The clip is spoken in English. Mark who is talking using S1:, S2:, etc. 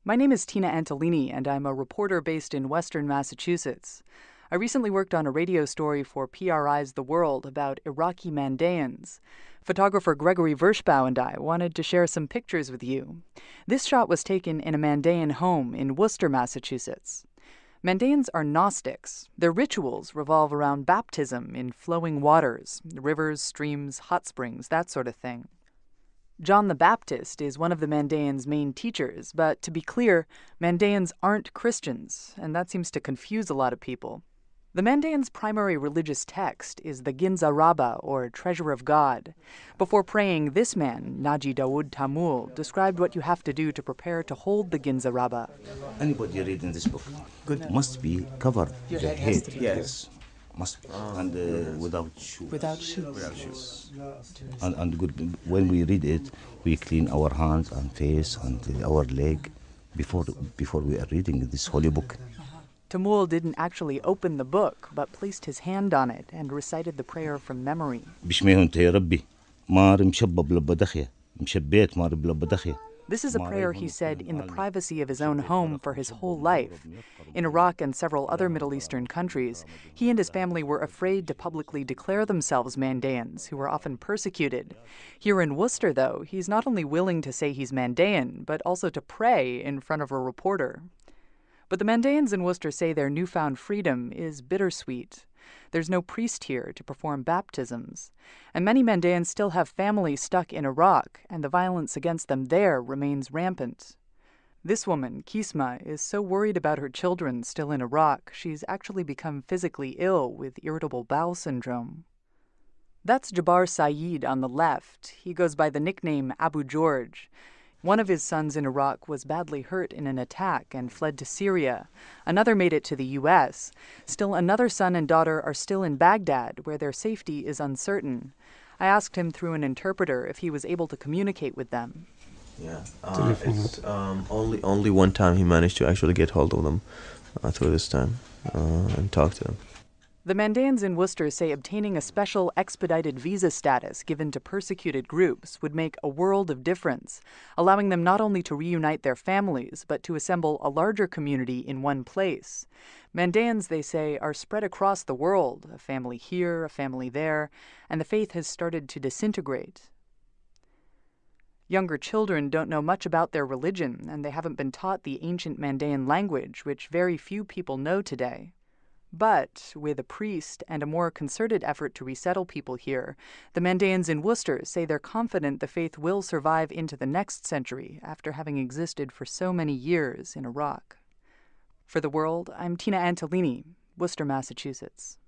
S1: My name is Tina Antolini, and I'm a reporter based in Western Massachusetts. I recently worked on a radio story for PRI's The World about Iraqi Mandaeans. Photographer Gregory Vershbow and I wanted to share some pictures with you. This shot was taken in a Mandaean home in Worcester, Massachusetts. Mandaeans are Gnostics. Their rituals revolve around baptism in flowing waters, rivers, streams, hot springs, that sort of thing. John the Baptist is one of the Mandaeans' main teachers, but to be clear, Mandaeans aren't Christians, and that seems to confuse a lot of people. The Mandaeans' primary religious text is the Ginza Rabbah, or Treasure of God. Before praying, this man, Naji Dawood Tamul, described what you have to do to prepare to hold the Ginza Rabbah.
S2: Anybody reading this book must be covered the head. Yes. Must be. And without shoes.
S1: Without shoes.
S2: And good. When we read it, we clean our hands and face and our leg before we are reading this holy book.
S1: Tamul didn't actually open the book, but placed his hand on it and recited the prayer from memory. This is a prayer he said in the privacy of his own home for his whole life. In Iraq and several other Middle Eastern countries, he and his family were afraid to publicly declare themselves Mandaeans, who were often persecuted. Here in Worcester, though, he's not only willing to say he's Mandaean, but also to pray in front of a reporter. But the Mandaeans in Worcester say their newfound freedom is bittersweet. There's no priest here to perform baptisms, and many Mandaeans still have family stuck in Iraq, and the violence against them there remains rampant. This woman, Kisma, is so worried about her children still in Iraq, she's actually become physically ill with irritable bowel syndrome. That's Jabbar Saeed on the left. He goes by the nickname Abu George. One of his sons in Iraq was badly hurt in an attack and fled to Syria. Another made it to the U.S. Still another son and daughter are still in Baghdad, where their safety is uncertain. I asked him through an interpreter if he was able to communicate with them.
S3: Yeah, it's only one time he managed to actually get hold of them through this time and talk to them.
S1: The Mandaeans in Worcester say obtaining a special expedited visa status given to persecuted groups would make a world of difference, allowing them not only to reunite their families, but to assemble a larger community in one place. Mandaeans, they say, are spread across the world, a family here, a family there, and the faith has started to disintegrate. Younger children don't know much about their religion, and they haven't been taught the ancient Mandaean language, which very few people know today. But with a priest and a more concerted effort to resettle people here, the Mandaeans in Worcester say they're confident the faith will survive into the next century after having existed for so many years in Iraq. For The World, I'm Tina Antolini, Worcester, Massachusetts.